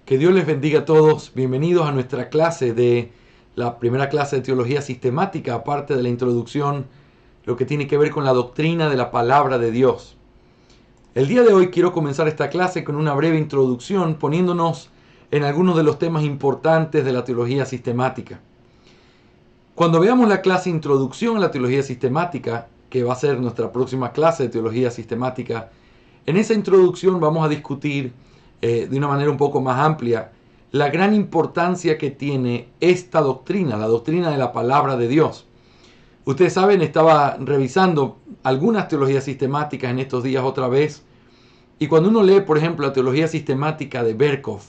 Que Dios les bendiga a todos. Bienvenidos a nuestra clase de la primera clase de teología sistemática, aparte de la introducción, lo que tiene que ver con la doctrina de la palabra de Dios. El día de hoy quiero comenzar esta clase con una breve introducción, poniéndonos en algunos de los temas importantes de la teología sistemática. Cuando veamos la clase Introducción a la teología sistemática, que va a ser nuestra próxima clase de teología sistemática, en esa introducción vamos a discutir de una manera un poco más amplia la gran importancia que tiene esta doctrina, la doctrina de la palabra de Dios. Ustedes saben, estaba revisando algunas teologías sistemáticas en estos días otra vez, y cuando uno lee, por ejemplo, la teología sistemática de Berkov,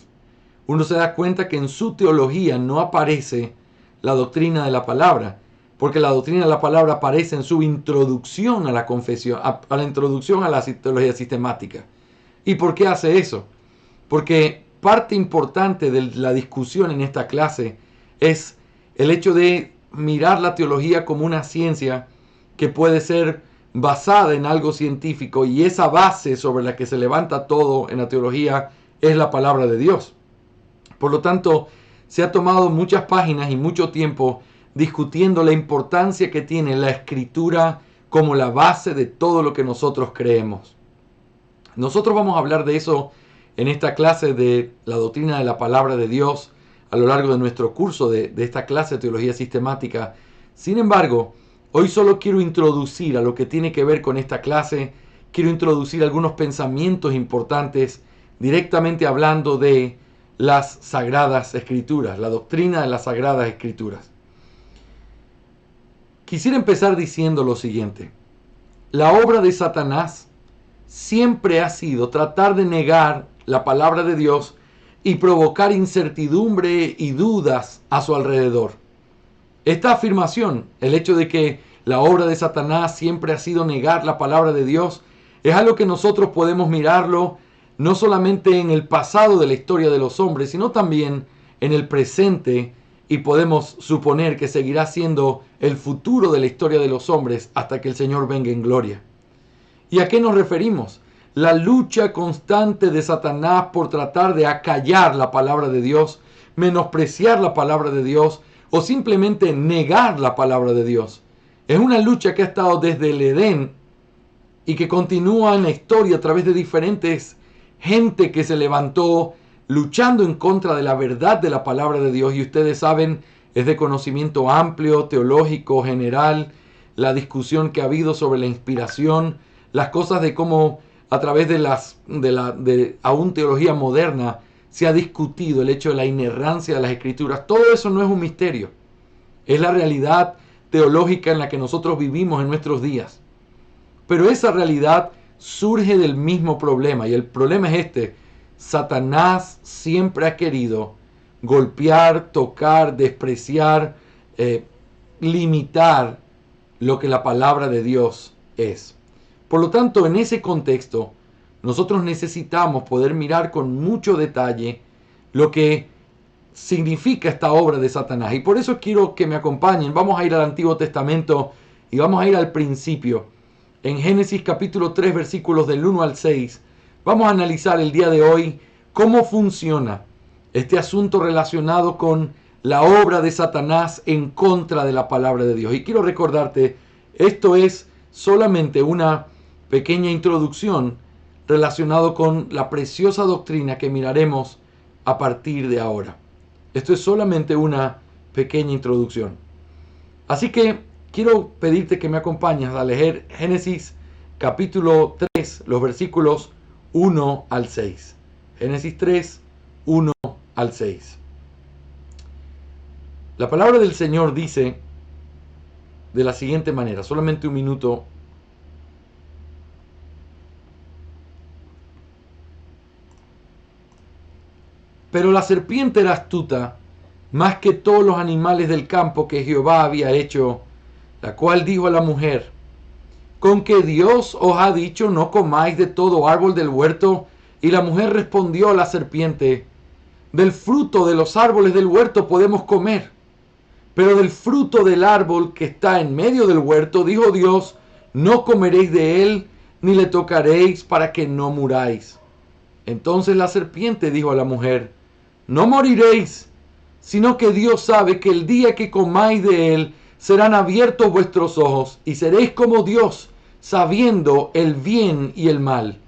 uno se da cuenta que en su teología no aparece la doctrina de la palabra, porque la doctrina de la palabra aparece en su introducción a la confesión, a la introducción a la teología sistemática. ¿Y por qué hace eso? Porque parte importante de la discusión en esta clase es el hecho de mirar la teología como una ciencia que puede ser basada en algo científico, y esa base sobre la que se levanta todo en la teología es la palabra de Dios. Por lo tanto, se ha tomado muchas páginas y mucho tiempo discutiendo la importancia que tiene la escritura como la base de todo lo que nosotros creemos. Nosotros vamos a hablar de eso en esta clase de la doctrina de la palabra de Dios a lo largo de nuestro curso de esta clase de teología sistemática. Sin embargo, hoy solo quiero introducir a lo que tiene que ver con esta clase, quiero introducir algunos pensamientos importantes directamente hablando de las Sagradas Escrituras, la doctrina de las Sagradas Escrituras. Quisiera empezar diciendo lo siguiente: la obra de Satanás siempre ha sido tratar de negar la palabra de Dios y provocar incertidumbre y dudas a su alrededor. Esta afirmación, el hecho de que la obra de Satanás siempre ha sido negar la palabra de Dios, es algo que nosotros podemos mirarlo no solamente en el pasado de la historia de los hombres, sino también en el presente, y podemos suponer que seguirá siendo el futuro de la historia de los hombres hasta que el Señor venga en gloria. ¿Y a qué nos referimos? La lucha constante de Satanás por tratar de acallar la palabra de Dios, menospreciar la palabra de Dios o simplemente negar la palabra de Dios. Es una lucha que ha estado desde el Edén y que continúa en la historia a través de diferentes gente que se levantó luchando en contra de la verdad de la palabra de Dios. Y ustedes saben, es de conocimiento amplio, teológico, general, la discusión que ha habido sobre la inspiración, las cosas de cómo a través de aún teología moderna se ha discutido el hecho de la inerrancia de las Escrituras. Todo eso no es un misterio, es la realidad teológica en la que nosotros vivimos en nuestros días. Pero esa realidad surge del mismo problema, y el problema es este: Satanás siempre ha querido golpear, tocar, despreciar, limitar lo que la palabra de Dios es. Por lo tanto, en ese contexto, nosotros necesitamos poder mirar con mucho detalle lo que significa esta obra de Satanás. Y por eso quiero que me acompañen. Vamos a ir al Antiguo Testamento y vamos a ir al principio. En Génesis capítulo 3, versículos del 1 al 6, vamos a analizar el día de hoy cómo funciona este asunto relacionado con la obra de Satanás en contra de la palabra de Dios. Y quiero recordarte, esto es solamente una pequeña introducción relacionado con la preciosa doctrina que miraremos a partir de ahora. Esto es solamente una pequeña introducción. Así que quiero pedirte que me acompañes a leer Génesis capítulo 3, los versículos 1 al 6. Génesis 3, 1 al 6. La palabra del Señor dice de la siguiente manera, solamente un minuto. Pero la serpiente era astuta más que todos los animales del campo que Jehová había hecho, la cual dijo a la mujer: ¿con que Dios os ha dicho no comáis de todo árbol del huerto? Y la mujer respondió a la serpiente: del fruto de los árboles del huerto podemos comer, pero del fruto del árbol que está en medio del huerto, dijo Dios, no comeréis de él, ni le tocaréis, para que no muráis. Entonces la serpiente dijo a la mujer: no moriréis, sino que Dios sabe que el día que comáis de él, serán abiertos vuestros ojos, y seréis como Dios, sabiendo el bien y el mal.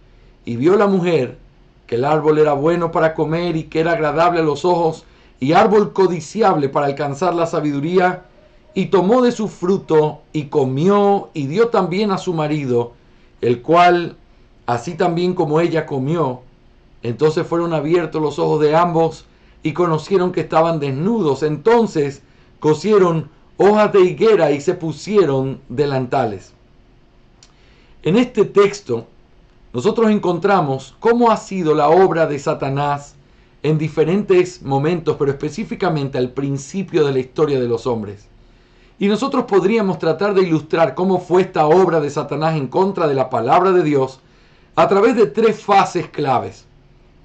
Y vio la mujer que el árbol era bueno para comer, y que era agradable a los ojos, y árbol codiciable para alcanzar la sabiduría, y tomó de su fruto, y comió, y dio también a su marido, el cual, así también como ella comió. Entonces fueron abiertos los ojos de ambos, y conocieron que estaban desnudos. Entonces cosieron hojas de higuera y se pusieron delantales. En este texto nosotros encontramos cómo ha sido la obra de Satanás en diferentes momentos, pero específicamente al principio de la historia de los hombres. Y nosotros podríamos tratar de ilustrar cómo fue esta obra de Satanás en contra de la palabra de Dios a través de 3 fases claves.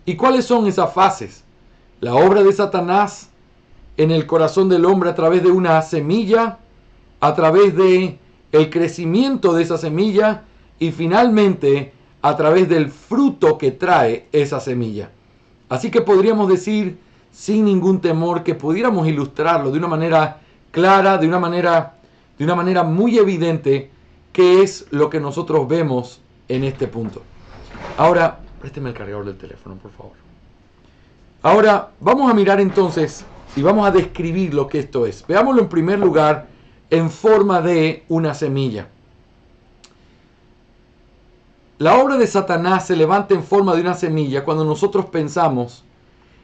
¿Y cuáles son esas fases? La obra de Satanás en el corazón del hombre a través de una semilla, a través de el crecimiento de esa semilla y finalmente a través del fruto que trae esa semilla. Así que podríamos decir sin ningún temor que pudiéramos ilustrarlo de una manera clara, de una manera muy evidente, qué es lo que nosotros vemos en este punto. Ahora, présteme el cargador del teléfono, por favor. Ahora vamos a mirar entonces y vamos a describir lo que esto es. Veámoslo en primer lugar en forma de una semilla. La obra de Satanás se levanta en forma de una semilla cuando nosotros pensamos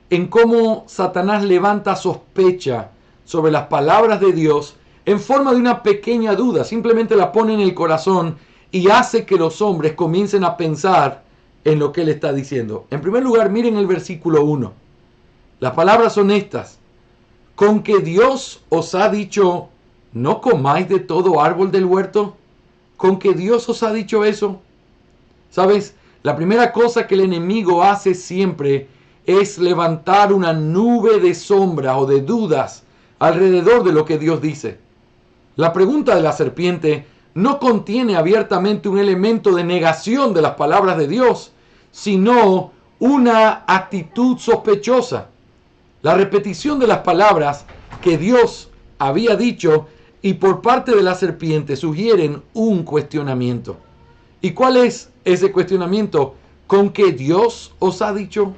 en cómo Satanás levanta sospecha sobre las palabras de Dios en forma de una pequeña duda. Simplemente la pone en el corazón y hace que los hombres comiencen a pensar en lo que él está diciendo. En primer lugar, miren el versículo 1. Las palabras son estas: ¿con que Dios os ha dicho, no comáis de todo árbol del huerto? ¿Con que Dios os ha dicho eso? ¿Sabes? La primera cosa que el enemigo hace siempre es levantar una nube de sombras o de dudas alrededor de lo que Dios dice. La pregunta de la serpiente no contiene abiertamente un elemento de negación de las palabras de Dios, sino una actitud sospechosa. La repetición de las palabras que Dios había dicho y por parte de la serpiente sugieren un cuestionamiento. ¿Y cuál es ese cuestionamiento? ¿Con que Dios os ha dicho?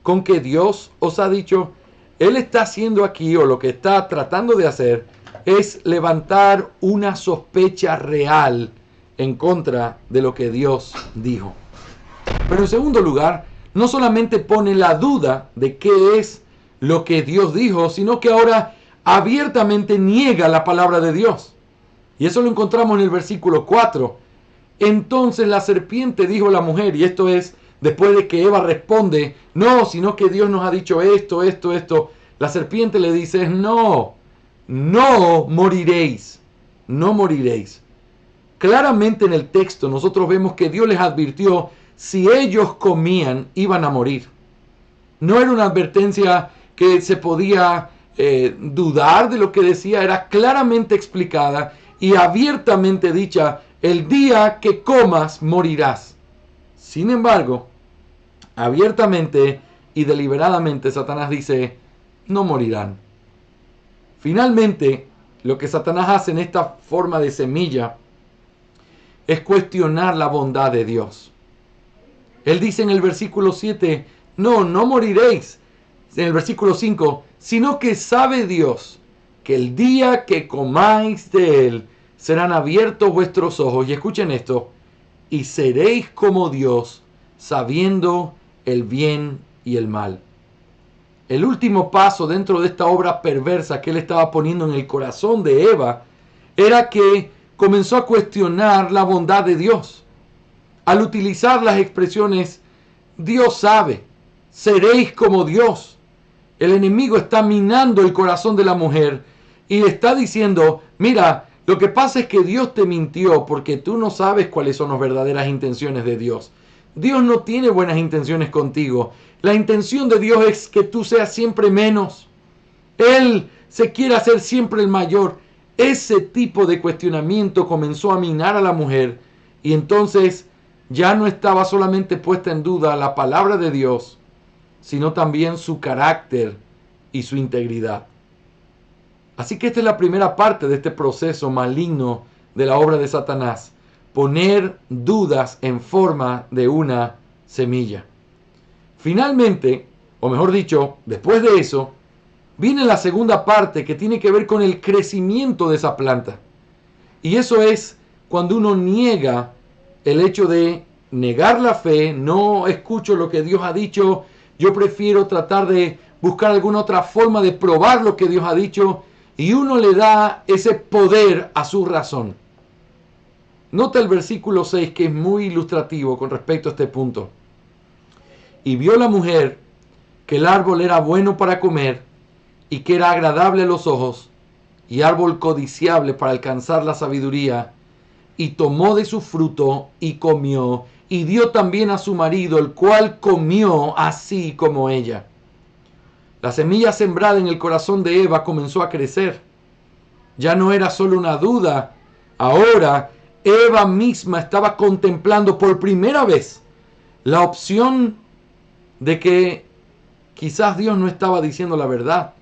¿Con que Dios os ha dicho? Él está haciendo aquí, o lo que está tratando de hacer, es levantar una sospecha real en contra de lo que Dios dijo. Pero en segundo lugar, no solamente pone la duda de qué es lo que Dios dijo, sino que ahora abiertamente niega la palabra de Dios. Y eso lo encontramos en el versículo 4. Entonces la serpiente dijo a la mujer, y esto es después de que Eva responde, no, sino que Dios nos ha dicho esto. La serpiente le dice, no moriréis, no moriréis. Claramente en el texto nosotros vemos que Dios les advirtió, si ellos comían, iban a morir. No era una advertencia que se podía dudar de lo que decía, era claramente explicada y abiertamente dicha, el día que comas morirás. Sin embargo, abiertamente y deliberadamente Satanás dice, no morirán. Finalmente, lo que Satanás hace en esta forma de semilla es cuestionar la bondad de Dios. Él dice en el versículo 7, no moriréis. En el versículo 5, sino que sabe Dios que el día que comáis de él serán abiertos vuestros ojos. Y escuchen esto, y seréis como Dios, sabiendo el bien y el mal. El último paso dentro de esta obra perversa que él estaba poniendo en el corazón de Eva era que comenzó a cuestionar la bondad de Dios. Al utilizar las expresiones, Dios sabe, seréis como Dios. El enemigo está minando el corazón de la mujer y le está diciendo, mira, lo que pasa es que Dios te mintió porque tú no sabes cuáles son las verdaderas intenciones de Dios. Dios no tiene buenas intenciones contigo. La intención de Dios es que tú seas siempre menos. Él se quiere hacer siempre el mayor. Ese tipo de cuestionamiento comenzó a minar a la mujer y entonces ya no estaba solamente puesta en duda la palabra de Dios, sino también su carácter y su integridad. Así que esta es la primera parte de este proceso maligno de la obra de Satanás: poner dudas en forma de una semilla. Finalmente, o mejor dicho, después de eso, viene la segunda parte que tiene que ver con el crecimiento de esa planta. Y eso es cuando uno niega el hecho de negar la fe, no escucho lo que Dios ha dicho, yo prefiero tratar de buscar alguna otra forma de probar lo que Dios ha dicho, y uno le da ese poder a su razón. Nota el versículo 6, que es muy ilustrativo con respecto a este punto. Y vio la mujer que el árbol era bueno para comer y que era agradable a los ojos y árbol codiciable para alcanzar la sabiduría, y tomó de su fruto y comió, y dio también a su marido, el cual comió así como ella. La semilla sembrada en el corazón de Eva comenzó a crecer. Ya no era solo una duda. Ahora Eva misma estaba contemplando por primera vez la opción de que quizás Dios no estaba diciendo la verdad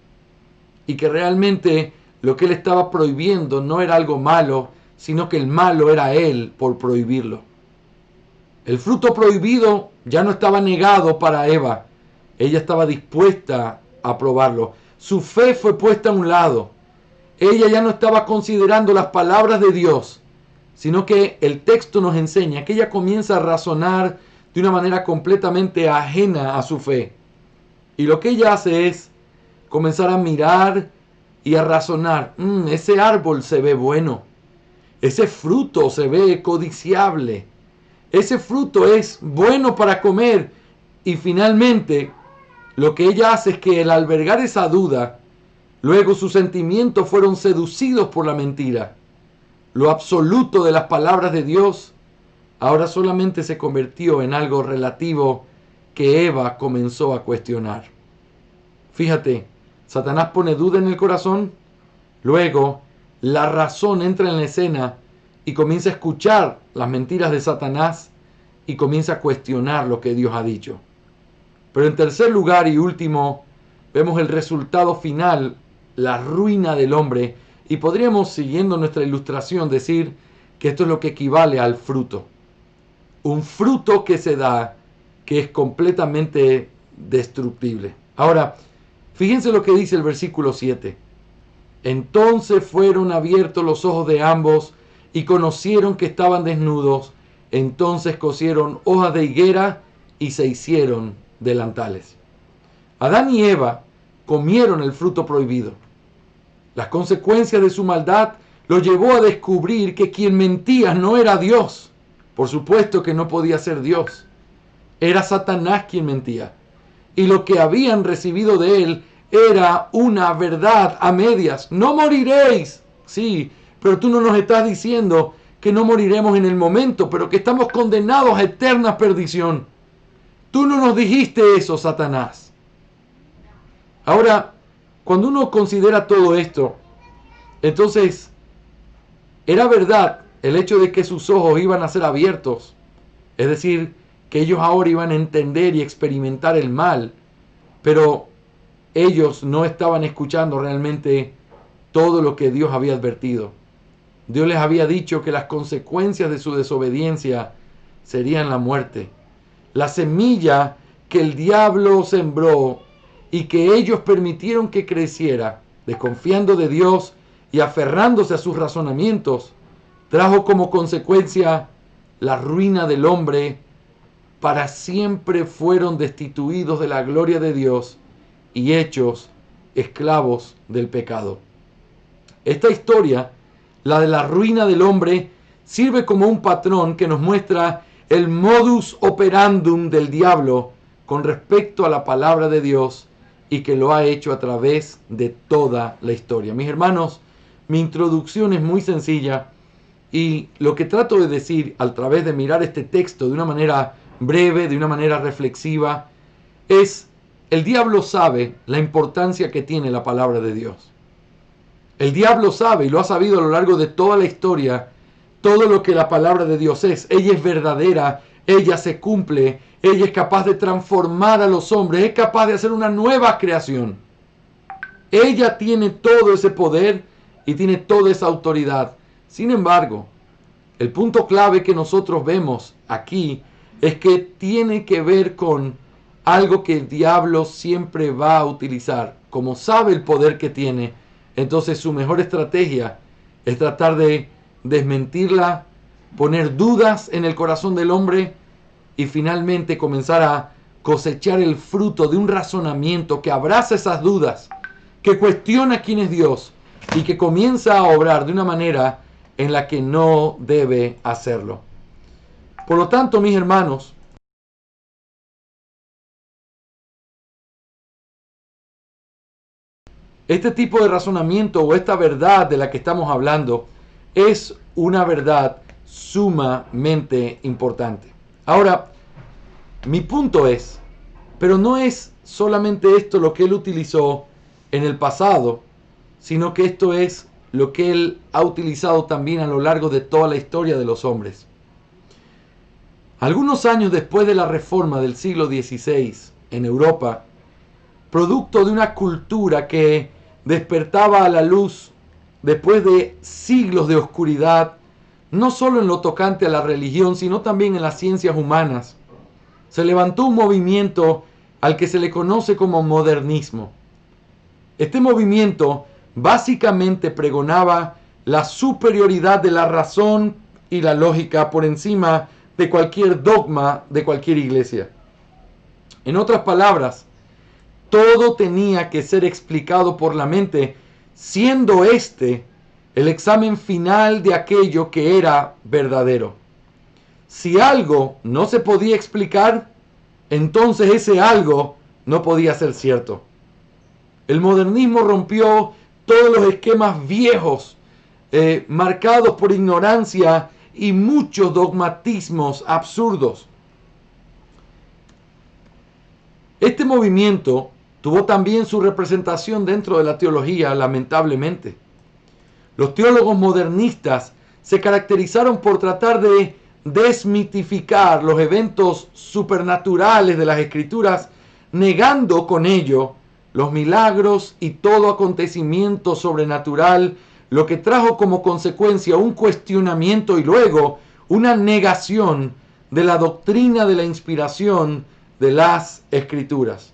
y que realmente lo que él estaba prohibiendo no era algo malo, sino que el malo era él por prohibirlo. El fruto prohibido ya no estaba negado para Eva. Ella estaba dispuesta a probarlo. Su fe fue puesta a un lado. Ella ya no estaba considerando las palabras de Dios, sino que el texto nos enseña que ella comienza a razonar de una manera completamente ajena a su fe. Y lo que ella hace es comenzar a mirar y a razonar. Ese árbol se ve bueno. Ese fruto se ve codiciable. Ese fruto es bueno para comer. Y finalmente, lo que ella hace es que al albergar esa duda, luego sus sentimientos fueron seducidos por la mentira. Lo absoluto de las palabras de Dios ahora solamente se convirtió en algo relativo que Eva comenzó a cuestionar. Fíjate, Satanás pone duda en el corazón, luego la razón entra en la escena y comienza a escuchar las mentiras de Satanás y comienza a cuestionar lo que Dios ha dicho. Pero en tercer lugar y último, vemos el resultado final, la ruina del hombre, y podríamos, siguiendo nuestra ilustración, decir que esto es lo que equivale al fruto. Un fruto que se da que es completamente destructible. Ahora, fíjense lo que dice el versículo 7. Entonces fueron abiertos los ojos de ambos y conocieron que estaban desnudos. Entonces cosieron hojas de higuera y se hicieron delantales. Adán y Eva comieron el fruto prohibido. Las consecuencias de su maldad lo llevó a descubrir que quien mentía no era Dios. Por supuesto que no podía ser Dios. Era Satanás quien mentía. Y lo que habían recibido de él era una verdad a medias. No moriréis. Sí, pero tú no nos estás diciendo que no moriremos en el momento, pero que estamos condenados a eterna perdición. Tú no nos dijiste eso, Satanás. Ahora, cuando uno considera todo esto, entonces, era verdad el hecho de que sus ojos iban a ser abiertos. Es decir, que ellos ahora iban a entender y experimentar el mal, pero ellos no estaban escuchando realmente todo lo que Dios había advertido. Dios les había dicho que las consecuencias de su desobediencia serían la muerte. La semilla que el diablo sembró y que ellos permitieron que creciera, desconfiando de Dios y aferrándose a sus razonamientos, trajo como consecuencia la ruina del hombre. Para siempre fueron destituidos de la gloria de Dios y hechos esclavos del pecado. Esta historia, la de la ruina del hombre, sirve como un patrón que nos muestra el modus operandum del diablo con respecto a la palabra de Dios y que lo ha hecho a través de toda la historia. Mis hermanos, mi introducción es muy sencilla y lo que trato de decir a través de mirar este texto de una manera breve, de una manera reflexiva, es: el diablo sabe la importancia que tiene la palabra de Dios. El diablo sabe, y lo ha sabido a lo largo de toda la historia, todo lo que la palabra de Dios es. Ella es verdadera, ella se cumple, ella es capaz de transformar a los hombres, es capaz de hacer una nueva creación. Ella tiene todo ese poder y tiene toda esa autoridad. Sin embargo, el punto clave que nosotros vemos aquí es que tiene que ver con algo que el diablo siempre va a utilizar. Como sabe el poder que tiene, entonces su mejor estrategia es tratar de desmentirla, poner dudas en el corazón del hombre y finalmente comenzar a cosechar el fruto de un razonamiento que abraza esas dudas, que cuestiona quién es Dios y que comienza a obrar de una manera en la que no debe hacerlo. Por lo tanto, mis hermanos, este tipo de razonamiento o esta verdad de la que estamos hablando es una verdad sumamente importante. Ahora, mi punto es, pero no es solamente esto lo que él utilizó en el pasado, sino que esto es lo que él ha utilizado también a lo largo de toda la historia de los hombres. Algunos años después de la reforma del siglo XVI en Europa, producto de una cultura que despertaba a la luz después de siglos de oscuridad, no solo en lo tocante a la religión, sino también en las ciencias humanas, se levantó un movimiento al que se le conoce como modernismo. Este movimiento básicamente pregonaba la superioridad de la razón y la lógica por encima de cualquier dogma de cualquier iglesia. En otras palabras, todo tenía que ser explicado por la mente, siendo este el examen final de aquello que era verdadero. Si algo no se podía explicar, entonces ese algo no podía ser cierto. El modernismo rompió todos los esquemas viejos, marcados por ignorancia y muchos dogmatismos absurdos. Este movimiento tuvo también su representación dentro de la teología, lamentablemente. Los teólogos modernistas se caracterizaron por tratar de desmitificar los eventos supernaturales de las Escrituras, negando con ello los milagros y todo acontecimiento sobrenatural, lo que trajo como consecuencia un cuestionamiento y luego una negación de la doctrina de la inspiración de las Escrituras.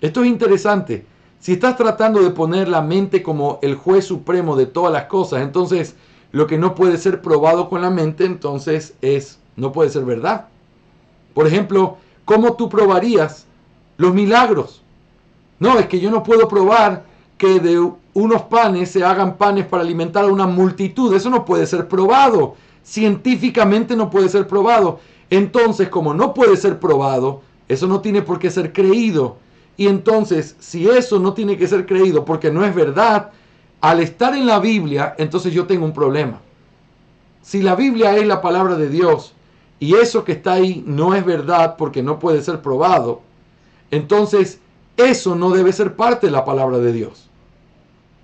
Esto es interesante. Si estás tratando de poner la mente como el juez supremo de todas las cosas, entonces lo que no puede ser probado con la mente, entonces no puede ser verdad. Por ejemplo, ¿cómo tú probarías los milagros? No, es que yo no puedo probar que de unos panes se hagan panes para alimentar a una multitud. Eso no puede ser probado. Científicamente no puede ser probado. Entonces, como no puede ser probado, eso no tiene por qué ser creído. Y entonces, si eso no tiene que ser creído porque no es verdad, al estar en la Biblia, entonces yo tengo un problema. Si la Biblia es la palabra de Dios y eso que está ahí no es verdad porque no puede ser probado, entonces eso no debe ser parte de la palabra de Dios.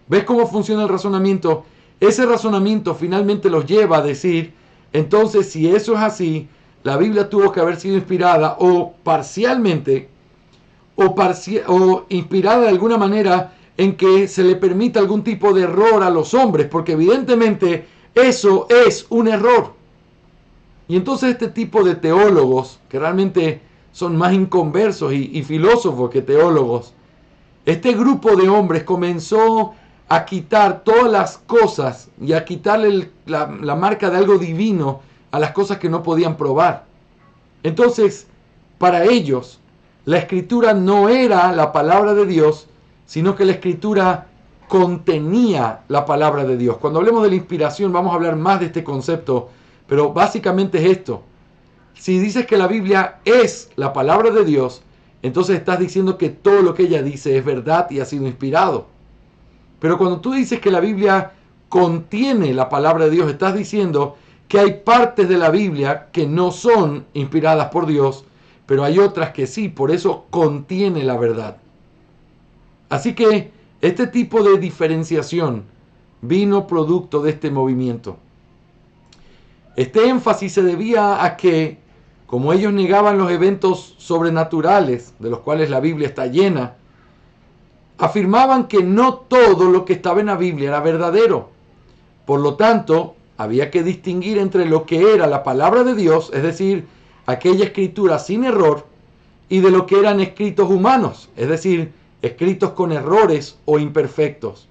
¿Ves cómo funciona el razonamiento? Ese razonamiento finalmente los lleva a decir, entonces si eso es así, la Biblia tuvo que haber sido inspirada o parcialmente o inspirada de alguna manera en que se le permita algún tipo de error a los hombres, porque evidentemente eso es un error. Y entonces este tipo de teólogos, que realmente son más inconversos y filósofos que teólogos, este grupo de hombres comenzó a quitar todas las cosas y a quitarle la marca de algo divino a las cosas que no podían probar. Entonces, para ellos, la Escritura no era la palabra de Dios, sino que la Escritura contenía la palabra de Dios. Cuando hablemos de la inspiración vamos a hablar más de este concepto, pero básicamente es esto. Si dices que la Biblia es la palabra de Dios, entonces estás diciendo que todo lo que ella dice es verdad y ha sido inspirado. Pero cuando tú dices que la Biblia contiene la palabra de Dios, estás diciendo que hay partes de la Biblia que no son inspiradas por Dios, pero hay otras que sí, por eso contiene la verdad. Así que este tipo de diferenciación vino producto de este movimiento. Este énfasis se debía a que como ellos negaban los eventos sobrenaturales, de los cuales la Biblia está llena, afirmaban que no todo lo que estaba en la Biblia era verdadero. Por lo tanto, había que distinguir entre lo que era la palabra de Dios, es decir, aquella escritura sin error, y de lo que eran escritos humanos, es decir, escritos con errores o imperfectos.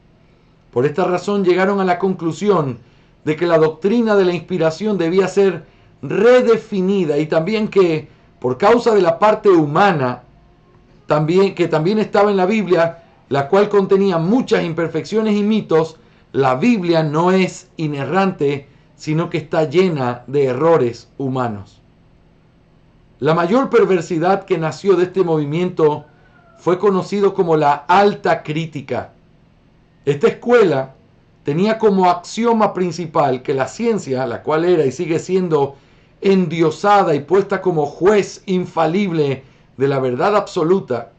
Por esta razón llegaron a la conclusión de que la doctrina de la inspiración debía ser redefinida y también que, por causa de la parte humana, que también estaba en la Biblia, la cual contenía muchas imperfecciones y mitos, la Biblia no es inerrante, sino que está llena de errores humanos. La mayor perversidad que nació de este movimiento fue conocido como la alta crítica. Esta escuela tenía como axioma principal que la ciencia, la cual era y sigue siendo endiosada y puesta como juez infalible de la verdad absoluta,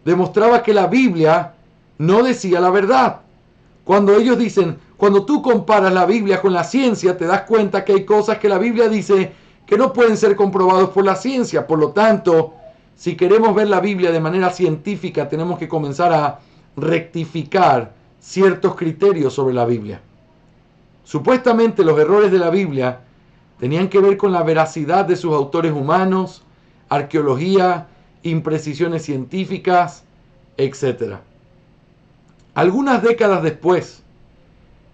demostraba que la Biblia no decía la verdad. Cuando ellos dicen, cuando tú comparas la Biblia con la ciencia, te das cuenta que hay cosas que la Biblia dice que no pueden ser comprobados por la ciencia. Por lo tanto, si queremos ver la Biblia de manera científica, tenemos que comenzar a rectificar ciertos criterios sobre la Biblia. Supuestamente los errores de la Biblia tenían que ver con la veracidad de sus autores humanos, arqueología, imprecisiones científicas, etc. Algunas décadas después,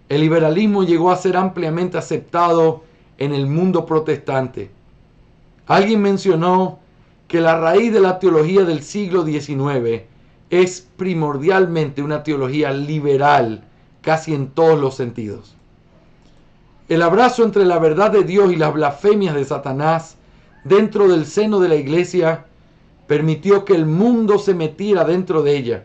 el liberalismo llegó a ser ampliamente aceptado en el mundo protestante. Alguien mencionó que la raíz de la teología del siglo XIX es primordialmente una teología liberal, casi en todos los sentidos. El abrazo entre la verdad de Dios y las blasfemias de Satanás dentro del seno de la iglesia permitió que el mundo se metiera dentro de ella.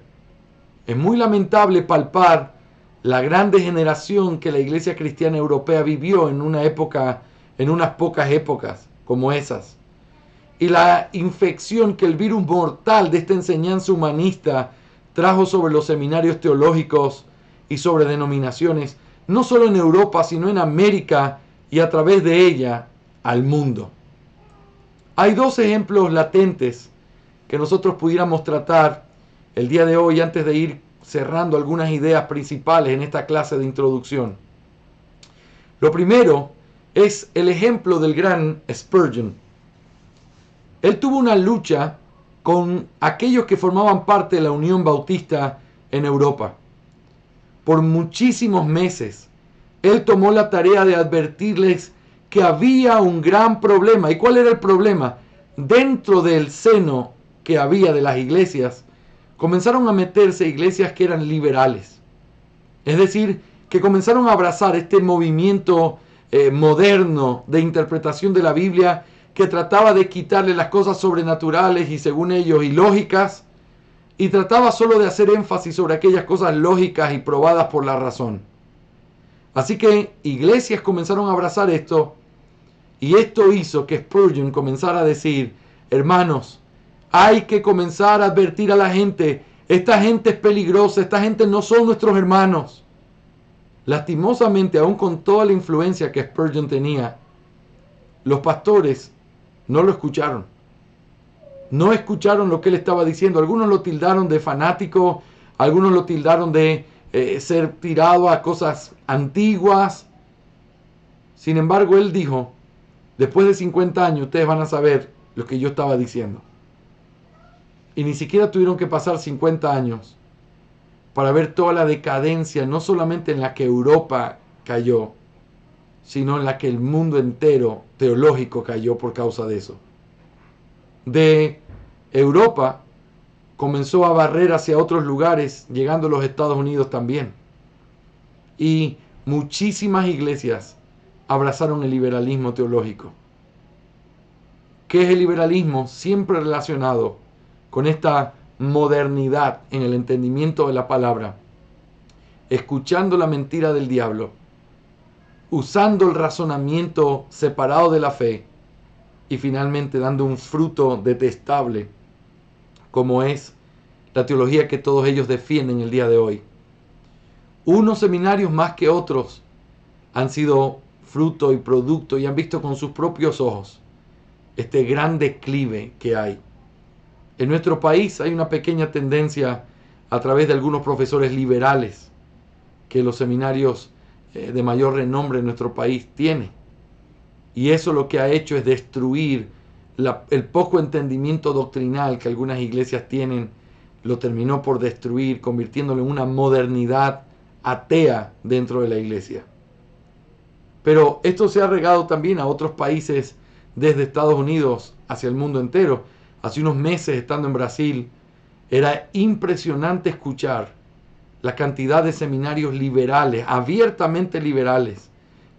Es muy lamentable palpar la gran degeneración que la iglesia cristiana europea vivió en unas pocas épocas como esas. Y la infección que el virus mortal de esta enseñanza humanista trajo sobre los seminarios teológicos y sobre denominaciones, no solo en Europa, sino en América y a través de ella al mundo. Hay dos ejemplos latentes que nosotros pudiéramos tratar el día de hoy antes de ir cerrando algunas ideas principales en esta clase de introducción. Lo primero es el ejemplo del gran Spurgeon. Él tuvo una lucha con aquellos que formaban parte de la Unión Bautista en Europa. Por muchísimos meses, él tomó la tarea de advertirles que había un gran problema. ¿Y cuál era el problema? Dentro del seno que había de las iglesias, comenzaron a meterse iglesias que eran liberales. Es decir, que comenzaron a abrazar este movimiento moderno de interpretación de la Biblia que trataba de quitarle las cosas sobrenaturales y según ellos ilógicas y trataba solo de hacer énfasis sobre aquellas cosas lógicas y probadas por la razón. Así que iglesias comenzaron a abrazar esto y esto hizo que Spurgeon comenzara a decir, hermanos, hay que comenzar a advertir a la gente, esta gente es peligrosa, esta gente no son nuestros hermanos. Lastimosamente, aún con toda la influencia que Spurgeon tenía, los pastores no lo escucharon. No escucharon lo que él estaba diciendo. Algunos lo tildaron de fanático, algunos lo tildaron de ser tirado a cosas antiguas. Sin embargo, él dijo, después de 50 años ustedes van a saber lo que yo estaba diciendo. Y ni siquiera tuvieron que pasar 50 años para ver toda la decadencia, no solamente en la que Europa cayó, sino en la que el mundo entero teológico cayó por causa de eso. De Europa comenzó a barrer hacia otros lugares, llegando a los Estados Unidos también. Y muchísimas iglesias abrazaron el liberalismo teológico. ¿Qué es el liberalismo? Siempre relacionado con esta modernidad en el entendimiento de la palabra, escuchando la mentira del diablo, usando el razonamiento separado de la fe y finalmente dando un fruto detestable como es la teología que todos ellos defienden el día de hoy. Unos seminarios más que otros han sido fruto y producto y han visto con sus propios ojos este gran declive que hay. En nuestro país hay una pequeña tendencia a través de algunos profesores liberales que los seminarios de mayor renombre en nuestro país tienen. Y eso lo que ha hecho es destruir el poco entendimiento doctrinal que algunas iglesias tienen, lo terminó por destruir, convirtiéndolo en una modernidad atea dentro de la iglesia. Pero esto se ha regado también a otros países desde Estados Unidos hacia el mundo entero. Hace unos meses, estando en Brasil, era impresionante escuchar la cantidad de seminarios liberales, abiertamente liberales,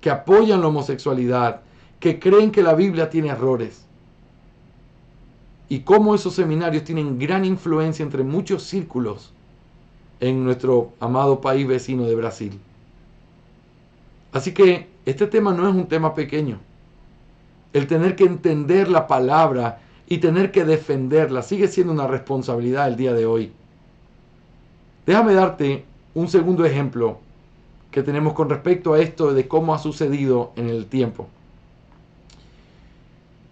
que apoyan la homosexualidad, que creen que la Biblia tiene errores. Y cómo esos seminarios tienen gran influencia entre muchos círculos en nuestro amado país vecino de Brasil. Así que este tema no es un tema pequeño. El tener que entender la palabra y tener que defenderla sigue siendo una responsabilidad el día de hoy. Déjame darte un segundo ejemplo que tenemos con respecto a esto de cómo ha sucedido en el tiempo.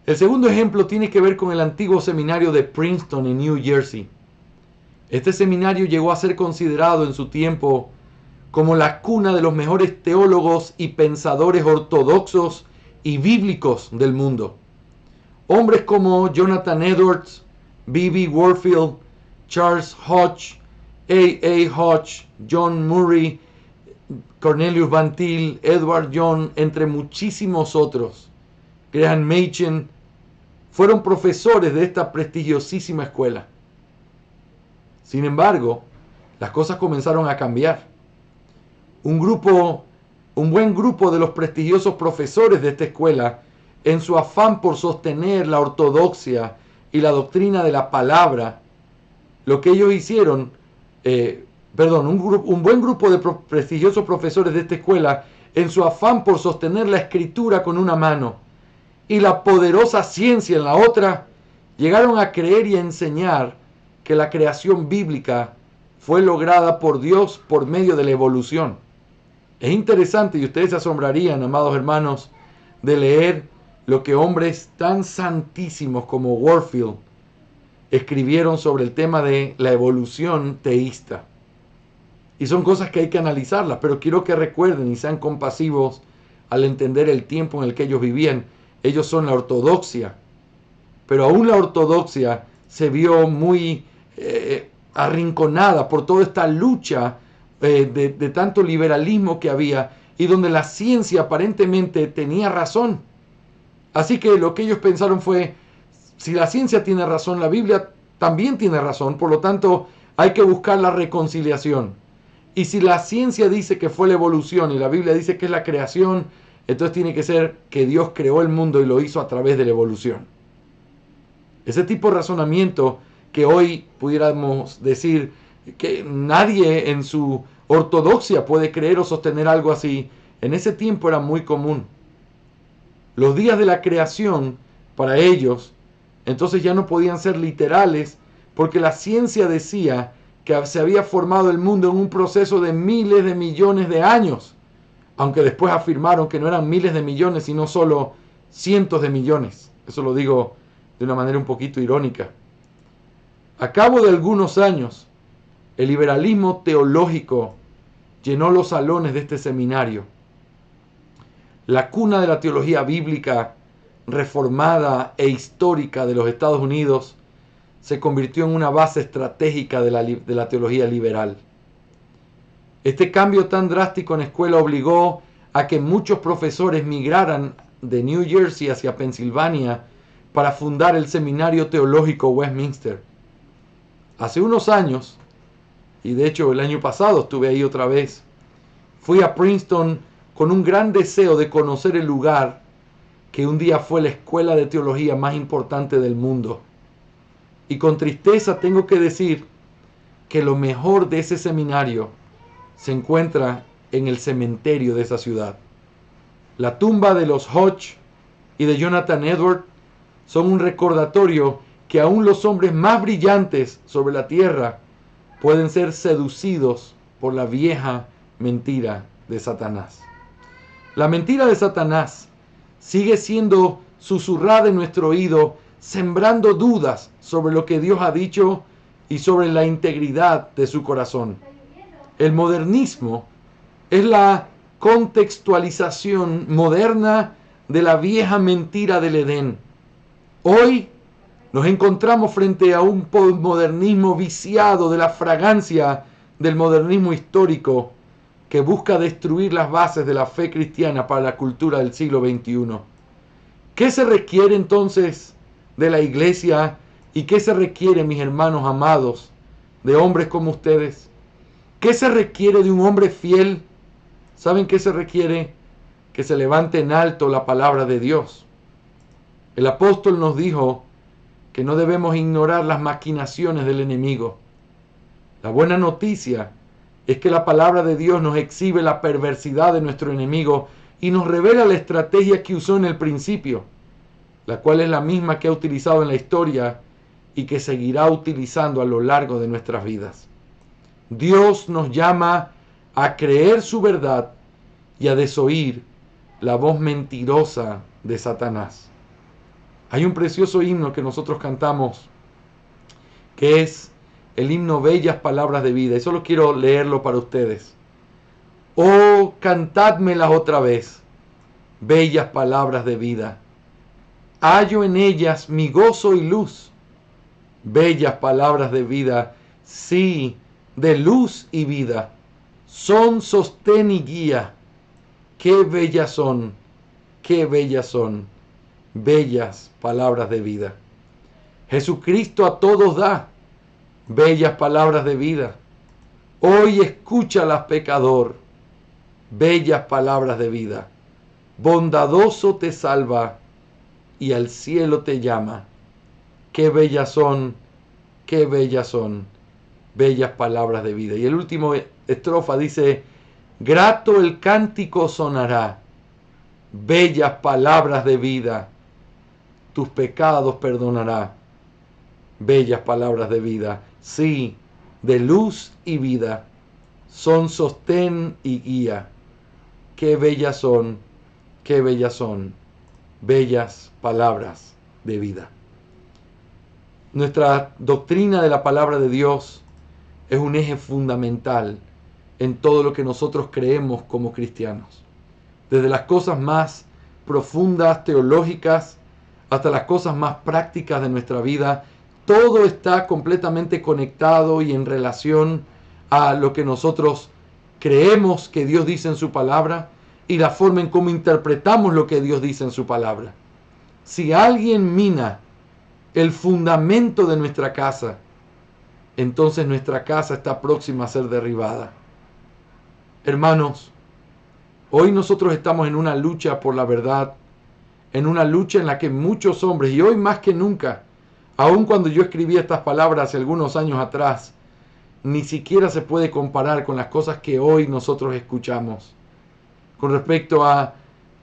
El segundo ejemplo tiene que ver con el antiguo seminario de Princeton en New Jersey. Este seminario llegó a ser considerado en su tiempo como la cuna de los mejores teólogos y pensadores ortodoxos y bíblicos del mundo. Hombres como Jonathan Edwards, B.B. Warfield, Charles Hodge, A.A. Hodge, John Murray, Cornelius Van Til, Edward John, entre muchísimos otros, Graham Machen, fueron profesores de esta prestigiosísima escuela. Sin embargo, las cosas comenzaron a cambiar. Un buen grupo de los prestigiosos profesores de esta escuela, en su afán por sostener la ortodoxia y la doctrina de la palabra, lo que ellos hicieron, un buen grupo de prestigiosos profesores de esta escuela, en su afán por sostener la escritura con una mano y la poderosa ciencia en la otra, llegaron a creer y a enseñar que la creación bíblica fue lograda por Dios por medio de la evolución. Es interesante, y ustedes se asombrarían, amados hermanos, de leer lo que hombres tan santísimos como Warfield escribieron sobre el tema de la evolución teísta. Y son cosas que hay que analizarlas, pero quiero que recuerden y sean compasivos al entender el tiempo en el que ellos vivían. Ellos son la ortodoxia, pero aún la ortodoxia se vio muy arrinconada por toda esta lucha de tanto liberalismo que había y donde la ciencia aparentemente tenía razón. Así que lo que ellos pensaron fue, si la ciencia tiene razón, la Biblia también tiene razón, por lo tanto hay que buscar la reconciliación. Y si la ciencia dice que fue la evolución y la Biblia dice que es la creación, entonces tiene que ser que Dios creó el mundo y lo hizo a través de la evolución. Ese tipo de razonamiento que hoy pudiéramos decir que nadie en su ortodoxia puede creer o sostener algo así, en ese tiempo era muy común. Los días de la creación, para ellos, entonces ya no podían ser literales, porque la ciencia decía que se había formado el mundo en un proceso de miles de millones de años, aunque después afirmaron que no eran miles de millones, sino solo cientos de millones. Eso lo digo de una manera un poquito irónica. A cabo de algunos años, el liberalismo teológico llenó los salones de este seminario. La cuna de la teología bíblica reformada e histórica de los Estados Unidos se convirtió en una base estratégica de la teología liberal. Este cambio tan drástico en la escuela obligó a que muchos profesores migraran de New Jersey hacia Pensilvania para fundar el Seminario Teológico Westminster. Hace unos años, y de hecho el año pasado estuve ahí otra vez, fui a Princeton con un gran deseo de conocer el lugar que un día fue la escuela de teología más importante del mundo. Y con tristeza tengo que decir que lo mejor de ese seminario se encuentra en el cementerio de esa ciudad. La tumba de los Hodge y de Jonathan Edwards son un recordatorio que aún los hombres más brillantes sobre la tierra pueden ser seducidos por la vieja mentira de Satanás. La mentira de Satanás sigue siendo susurrada en nuestro oído, sembrando dudas sobre lo que Dios ha dicho y sobre la integridad de su corazón. El modernismo es la contextualización moderna de la vieja mentira del Edén. Hoy nos encontramos frente a un postmodernismo viciado de la fragancia del modernismo histórico que busca destruir las bases de la fe cristiana para la cultura del siglo XXI. ¿Qué se requiere entonces de la iglesia y qué se requiere, mis hermanos amados, de hombres como ustedes? ¿Qué se requiere de un hombre fiel? ¿Saben qué se requiere? Que se levante en alto la palabra de Dios. El apóstol nos dijo que no debemos ignorar las maquinaciones del enemigo. La buena noticia es que la palabra de Dios nos exhibe la perversidad de nuestro enemigo y nos revela la estrategia que usó en el principio, la cual es la misma que ha utilizado en la historia y que seguirá utilizando a lo largo de nuestras vidas. Dios nos llama a creer su verdad y a desoír la voz mentirosa de Satanás. Hay un precioso himno que nosotros cantamos, que es el himno Bellas Palabras de Vida, y solo quiero leerlo para ustedes. Oh, cantádmelas otra vez, bellas palabras de vida. Hallo en ellas mi gozo y luz. Bellas palabras de vida, sí, de luz y vida. Son sostén y guía. Qué bellas son, qué bellas son. Bellas palabras de vida. Jesucristo a todos da. Bellas palabras de vida. Hoy escúchalas, pecador. Bellas palabras de vida. Bondadoso te salva y al cielo te llama. Qué bellas son, qué bellas son. Bellas palabras de vida. Y el último estrofa dice: grato el cántico sonará. Bellas palabras de vida. Tus pecados perdonará. Bellas palabras de vida. Sí, de luz y vida. Son sostén y guía. Qué bellas son, qué bellas son. Bellas palabras de vida. Nuestra doctrina de la palabra de Dios es un eje fundamental en todo lo que nosotros creemos como cristianos. Desde las cosas más profundas, teológicas, hasta las cosas más prácticas de nuestra vida, todo está completamente conectado y en relación a lo que nosotros creemos que Dios dice en su palabra y la forma en cómo interpretamos lo que Dios dice en su palabra. Si alguien mina el fundamento de nuestra casa, entonces nuestra casa está próxima a ser derribada. Hermanos, hoy nosotros estamos en una lucha por la verdad, en una lucha en la que muchos hombres, y hoy más que nunca, aun cuando yo escribí estas palabras hace algunos años atrás, ni siquiera se puede comparar con las cosas que hoy nosotros escuchamos con respecto a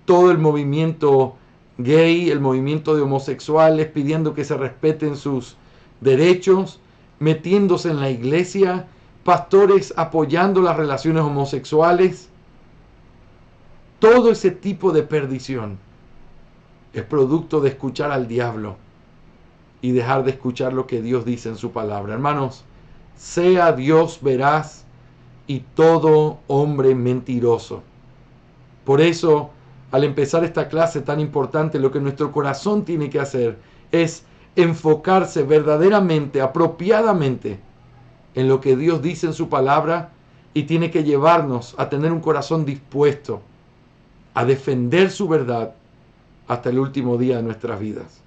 todo el movimiento gay, el movimiento de homosexuales, pidiendo que se respeten sus derechos, metiéndose en la iglesia, pastores apoyando las relaciones homosexuales. Todo ese tipo de perdición es producto de escuchar al diablo y dejar de escuchar lo que Dios dice en su palabra. Hermanos, sea Dios veraz y todo hombre mentiroso. Por eso, al empezar esta clase tan importante, lo que nuestro corazón tiene que hacer es enfocarse verdaderamente, apropiadamente, en lo que Dios dice en su palabra, y tiene que llevarnos a tener un corazón dispuesto a defender su verdad hasta el último día de nuestras vidas.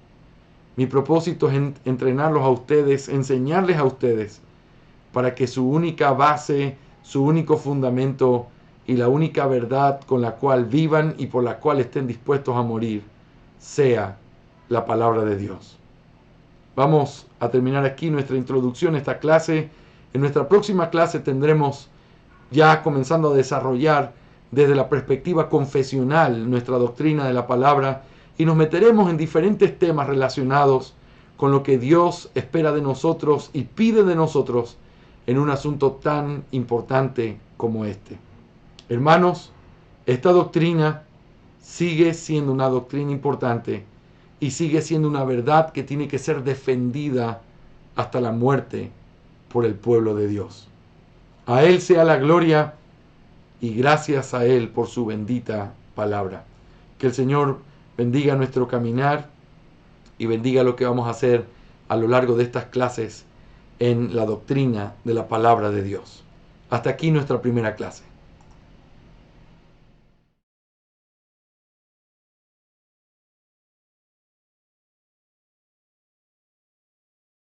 Mi propósito es entrenarlos a ustedes, enseñarles a ustedes, para que su única base, su único fundamento y la única verdad con la cual vivan y por la cual estén dispuestos a morir sea la palabra de Dios. Vamos a terminar aquí nuestra introducción a esta clase. En nuestra próxima clase tendremos ya comenzando a desarrollar desde la perspectiva confesional nuestra doctrina de la palabra y nos meteremos en diferentes temas relacionados con lo que Dios espera de nosotros y pide de nosotros en un asunto tan importante como este. Hermanos, esta doctrina sigue siendo una doctrina importante y sigue siendo una verdad que tiene que ser defendida hasta la muerte por el pueblo de Dios. A Él sea la gloria y gracias a Él por su bendita palabra. Que el Señor bendiga nuestro caminar y bendiga lo que vamos a hacer a lo largo de estas clases en la doctrina de la palabra de Dios. Hasta aquí nuestra primera clase.